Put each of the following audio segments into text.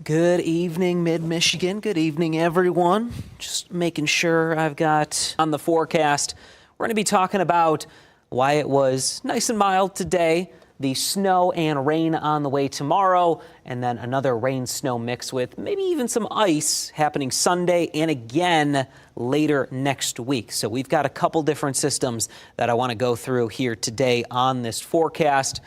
Good evening, Mid-Michigan. Good evening, everyone. Just making sure I've got on the forecast. We're going to be talking about why it was nice and mild today, the snow and rain on the way tomorrow, and then another rain-snow mix with maybe even some ice happening Sunday and again later next week. So we've got a couple different systems that I want to go through here today on this forecast,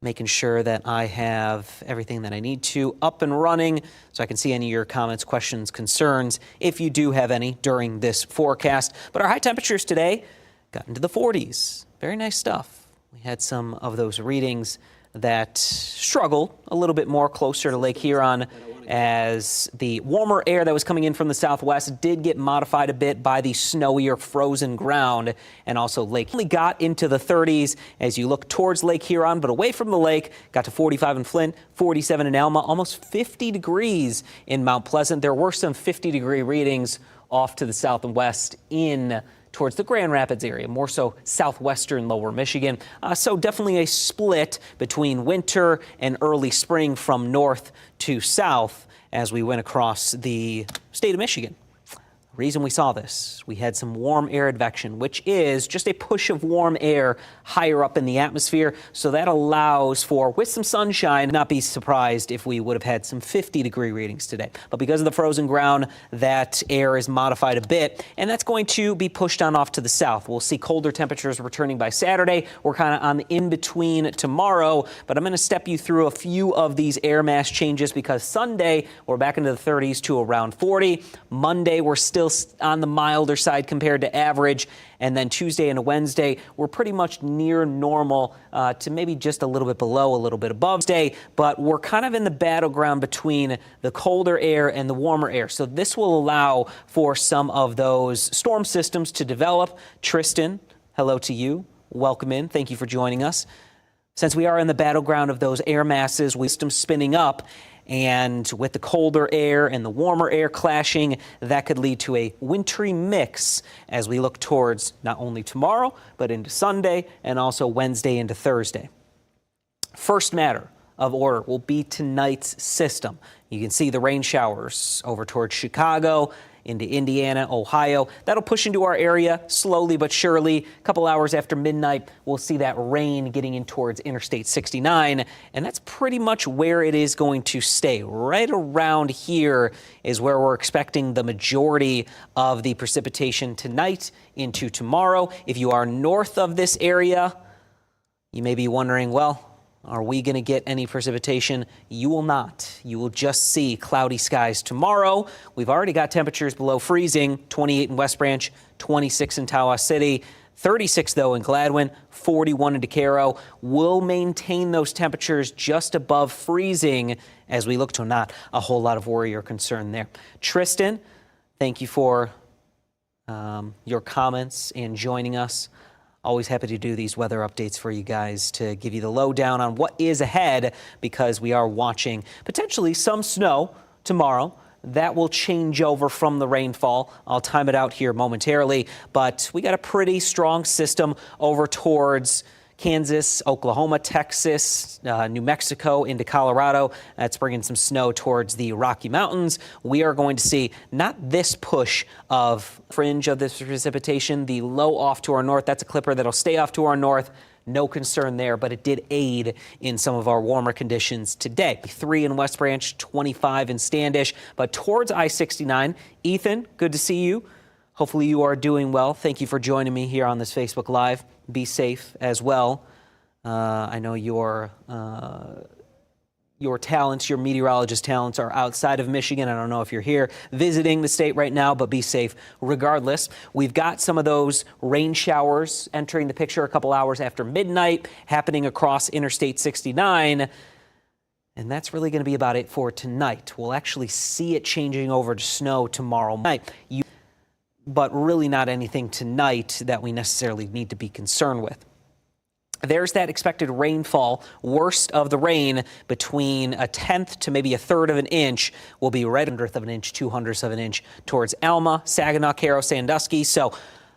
making sure that I have everything that I need to up and running so I can see any of your comments, questions, concerns, if you do have any during this forecast. But our high temperatures today got into the 40s. Very nice stuff. We had some of those readings that struggled a little bit more closer to Lake Huron as the warmer air that was coming in from the southwest did get modified a bit by the snowy or frozen ground, and also Lake only got into the 30s as you look towards Lake Huron, but away from the lake, got to 45 in Flint, 47 in Alma, almost 50 degrees in Mount Pleasant. There were some 50-degree readings off to the south and west in towards the Grand Rapids area, more so southwestern lower Michigan. So definitely a split between winter and early spring from north to south as we went across the state of Michigan. Reason we saw this, we had some warm air advection, which is just a push of warm air higher up in the atmosphere. So that allows for, with some sunshine, not be surprised if we would have had some 50-degree readings today. But because of the frozen ground, that air is modified a bit, and that's going to be pushed on off to the south. We'll see colder temperatures returning by Saturday. We're kind of on the in-between tomorrow, but I'm going to step you through a few of these air mass changes because Sunday, we're back into the 30s to around 40. Monday, we're still on the milder side compared to average. And then Tuesday and Wednesday, we're pretty much near normal to maybe just a little bit below, a little bit above today. But we're kind of in the battleground between the colder air and the warmer air. So this will allow for some of those storm systems to develop. Tristan, hello to you. Welcome in. Thank you for joining us. Since we are in the battleground of those air masses, wisdom spinning up. And with the colder air and the warmer air clashing, that could lead to a wintry mix as we look towards not only tomorrow, but into Sunday and also Wednesday into Thursday. First matter of order will be tonight's system. You can see the rain showers over towards Chicago, into Indiana, Ohio. That'll push into our area slowly but surely. A couple hours after midnight, we'll see that rain getting in towards Interstate 69, and that's pretty much where it is going to stay. Right around here is where we're expecting the majority of the precipitation tonight into tomorrow. If you are north of this area, you may be wondering, well, are we going to get any precipitation? You will not. You will just see cloudy skies tomorrow. We've already got temperatures below freezing, 28 in West Branch, 26 in Tawas City, 36 though in Gladwin, 41 in DeCaro. We'll maintain those temperatures just above freezing as we look to not a whole lot of worry or concern there. Tristan, thank you for your comments and joining us. Always happy to do these weather updates for you guys to give you the lowdown on what is ahead because we are watching potentially some snow tomorrow. That will change over from the rainfall. I'll time it out here momentarily, but we got a pretty strong system over towards Kansas, Oklahoma, Texas, New Mexico into Colorado. That's bringing some snow towards the Rocky Mountains. We are going to see not this push of fringe of this precipitation, the low off to our north. That's a clipper that'll stay off to our north. No concern there, but it did aid in some of our warmer conditions today. 3 in West Branch, 25 in Standish, but towards I-69. Ethan, good to see you. Hopefully you are doing well. Thank you for joining me here on this Facebook Live. Be safe as well. I know your talents, your meteorologist talents are outside of Michigan. I don't know if you're here visiting the state right now, but be safe regardless. We've got some of those rain showers entering the picture a couple hours after midnight, happening across Interstate 69. And that's really going to be about it for tonight. We'll actually see it changing over to snow tomorrow night. But really not anything tonight that we necessarily need to be concerned with. There's that expected rainfall. Worst of the rain between a tenth to maybe a third of an inch will be right 1/100 of an inch, 2/2 of an inch towards Alma, Saginaw, Caro, Sandusky. So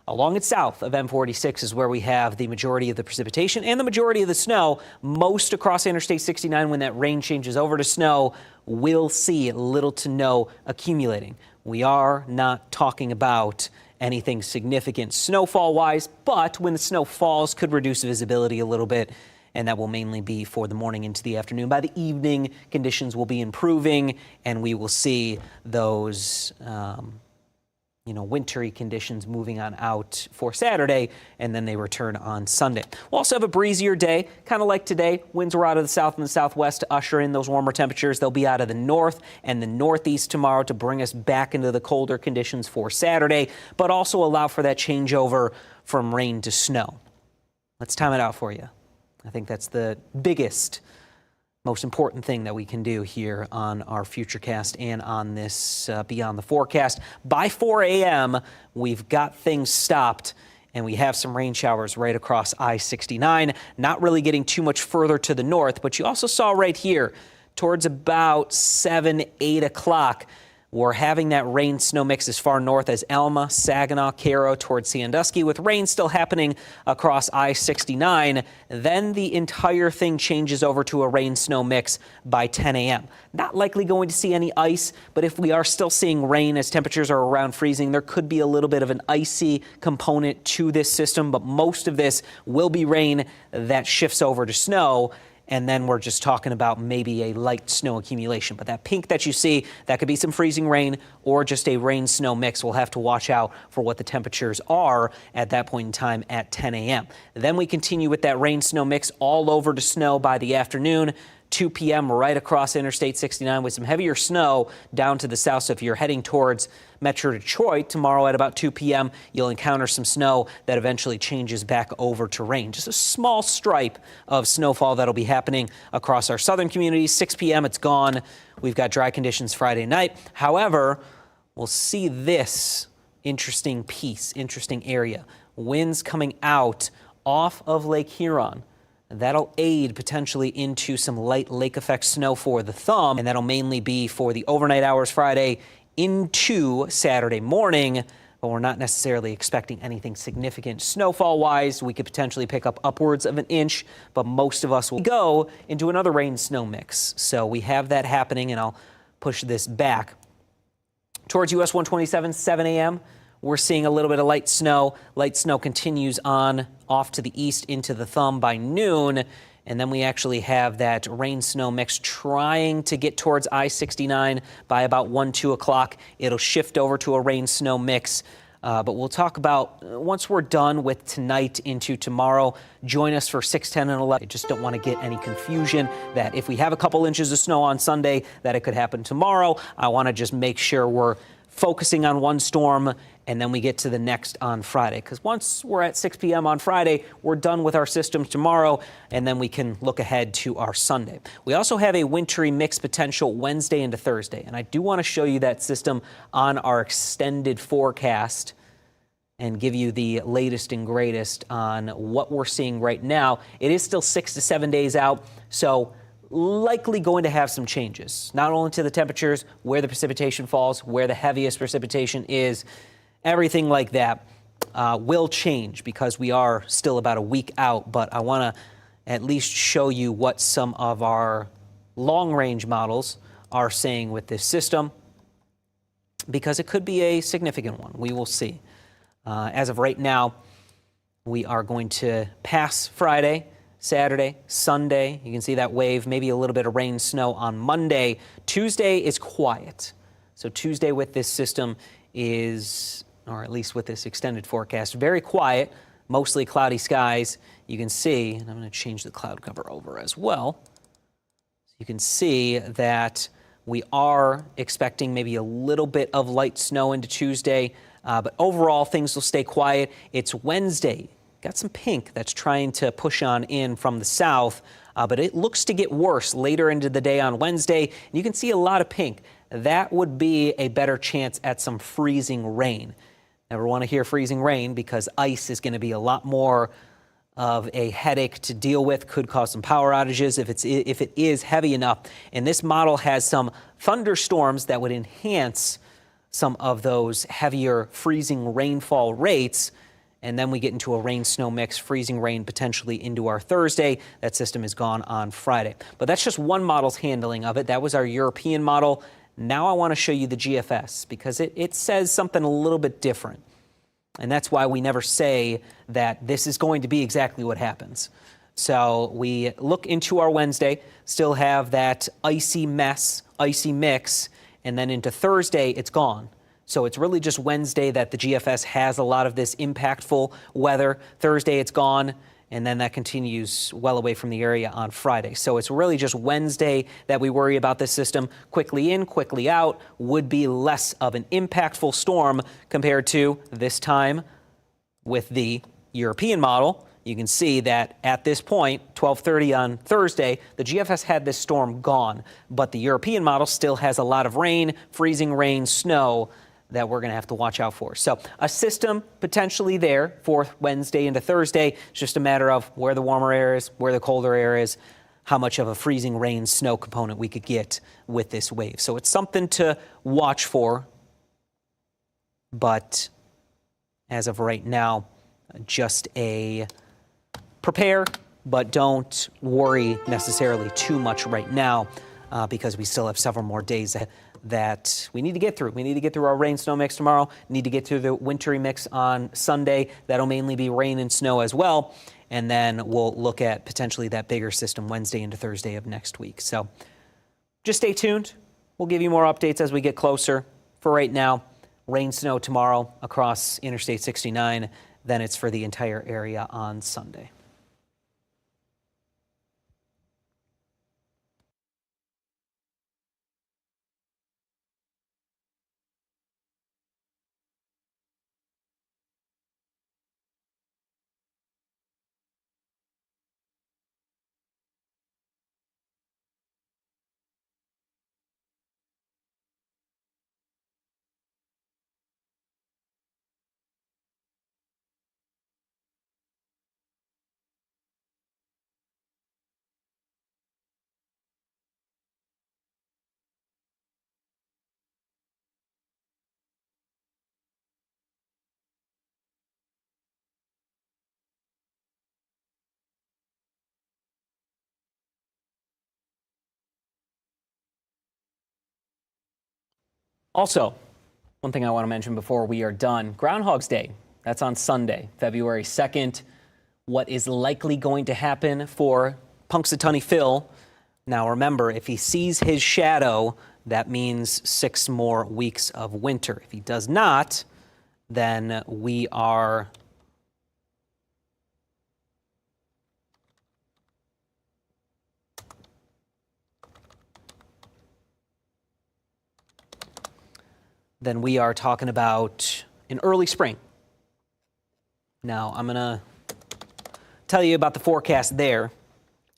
Along and south of M46 is where we have the majority of the precipitation and the majority of the snow. Most across Interstate 69, when that rain changes over to snow, will see little to no accumulating. We are not talking about anything significant snowfall-wise, but when the snow falls, could reduce visibility a little bit, and that will mainly be for the morning into the afternoon. By the evening, conditions will be improving, and we will see those wintry conditions moving on out for Saturday, and then they return on Sunday. We'll also have a breezier day, kind of like today. Winds are out of the south and the southwest to usher in those warmer temperatures. They'll be out of the north and the northeast tomorrow to bring us back into the colder conditions for Saturday, but also allow for that changeover from rain to snow. Let's time it out for you. I think that's the biggest, most important thing that we can do here on our Futurecast and on this Beyond the Forecast. By 4 a.m., we've got things stopped, and we have some rain showers right across I-69, not really getting too much further to the north, but you also saw right here towards about 7, 8 o'clock, we're having that rain-snow mix as far north as Alma, Saginaw, Cairo, towards Sandusky, with rain still happening across I-69. Then the entire thing changes over to a rain-snow mix by 10 a.m. Not likely going to see any ice, but if we are still seeing rain as temperatures are around freezing, there could be a little bit of an icy component to this system, but most of this will be rain that shifts over to snow. And then we're just talking about maybe a light snow accumulation. But that pink that you see, that could be some freezing rain or just a rain-snow mix. We'll have to watch out for what the temperatures are at that point in time at 10 a.m. Then we continue with that rain-snow mix all over to snow by the afternoon. 2 p.m. right across Interstate 69 with some heavier snow down to the south. So if you're heading towards Metro Detroit tomorrow at about 2 p.m., you'll encounter some snow that eventually changes back over to rain. Just a small stripe of snowfall that'll be happening across our southern communities. 6 p.m. it's gone. We've got dry conditions Friday night. However, we'll see this interesting area. Winds coming out off of Lake Huron. That'll aid potentially into some light lake effect snow for the thumb, and that'll mainly be for the overnight hours Friday into Saturday morning, but we're not necessarily expecting anything significant snowfall-wise. We could potentially pick up upwards of an inch, but most of us will go into another rain-snow mix. So we have that happening, and I'll push this back. Towards US 127, 7 a.m., we're seeing a little bit of light snow. Light snow continues on off to the east into the thumb by noon. And then we actually have that rain-snow mix trying to get towards I-69 by about 1, 2 o'clock. It'll shift over to a rain-snow mix. But we'll talk about, once we're done with tonight into tomorrow, join us for 6, 10, and 11. I just don't want to get any confusion that if we have a couple inches of snow on Sunday, that it could happen tomorrow. I want to just make sure we're focusing on one storm, and then we get to the next on Friday. Because once we're at 6 p.m. on Friday, we're done with our systems tomorrow, and then we can look ahead to our Sunday. We also have a wintry mix potential Wednesday into Thursday, and I do want to show you that system on our extended forecast and give you the latest and greatest on what we're seeing right now. It is still 6 to 7 days out, so likely going to have some changes, not only to the temperatures, where the precipitation falls, where the heaviest precipitation is, everything like that will change because we are still about a week out. But I want to at least show you what some of our long-range models are saying with this system, because it could be a significant one. We will see. As of right now, we are going to pass Friday, Saturday, Sunday. You can see that wave, maybe a little bit of rain, snow on Monday. Tuesday is quiet. So Tuesday with this system is, or at least with this extended forecast, very quiet, mostly cloudy skies. You can see, and I'm going to change the cloud cover over as well. So you can see that we are expecting maybe a little bit of light snow into Tuesday, but overall things will stay quiet. It's Wednesday. Got some pink that's trying to push on in from the south, but it looks to get worse later into the day on Wednesday. And you can see a lot of pink. That would be a better chance at some freezing rain. Never want to hear freezing rain because ice is going to be a lot more of a headache to deal with, could cause some power outages if it is heavy enough. And this model has some thunderstorms that would enhance some of those heavier freezing rainfall rates. and then we get into a rain-snow mix, freezing rain potentially into our Thursday. That system is gone on Friday. But that's just one model's handling of it. That was our European model. Now I want to show you the GFS because it says something a little bit different. And that's why we never say that this is going to be exactly what happens. So we look into our Wednesday, still have that icy mess, icy mix, and then into Thursday, it's gone. So it's really just Wednesday that the GFS has a lot of this impactful weather. Thursday, it's gone, and then that continues well away from the area on Friday. So it's really just Wednesday that we worry about this system. Quickly in, quickly out would be less of an impactful storm compared to this time with the European model. You can see that at this point, 12:30 on Thursday, the GFS had this storm gone, but the European model still has a lot of rain, freezing rain, snow that we're going to have to watch out for. So a system potentially there for Wednesday into Thursday. It's just a matter of where the warmer air is, where the colder air is, how much of a freezing rain snow component we could get with this wave. So it's something to watch for. But as of right now, just a prepare, but don't worry necessarily too much right now because we still have several more days that we need to get through. We need to get through our rain-snow mix tomorrow, need to get through the wintry mix on Sunday. That'll mainly be rain and snow as well. And then we'll look at potentially that bigger system Wednesday into Thursday of next week. So just stay tuned. We'll give you more updates as we get closer. For right now, rain, snow tomorrow across Interstate 69. Then it's for the entire area on Sunday. Also, one thing I want to mention before we are done, Groundhog's Day, that's on Sunday, February 2nd. What is likely going to happen for Punxsutawney Phil? Now remember, if he sees his shadow, that means 6 more weeks of winter. If he does not, then we are talking about an early spring. Now, I'm going to tell you about the forecast there.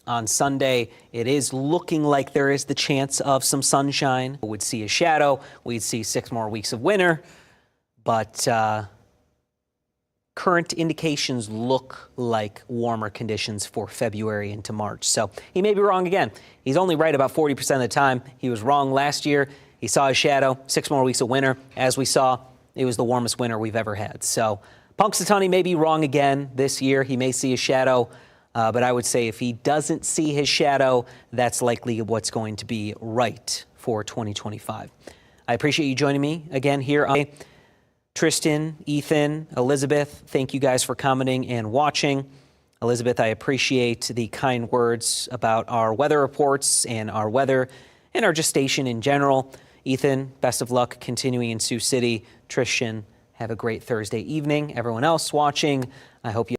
On Sunday, it is looking like there is the chance of some sunshine. We would see a shadow. We'd see 6 more weeks of winter. But current indications look like warmer conditions for February into March. So he may be wrong again. He's only right about 40% of the time. He was wrong last year. He saw his shadow, 6 more weeks of winter. As we saw, it was the warmest winter we've ever had. So Punxsutawney may be wrong again this year. He may see a shadow, but I would say if he doesn't see his shadow, that's likely what's going to be right for 2025. I appreciate you joining me again here. Tristan, Ethan, Elizabeth, thank you guys for commenting and watching. Elizabeth, I appreciate the kind words about our weather reports and our weather and our gestation in general. Ethan, best of luck continuing in Sioux City. Tristan, have a great Thursday evening. Everyone else watching, I hope you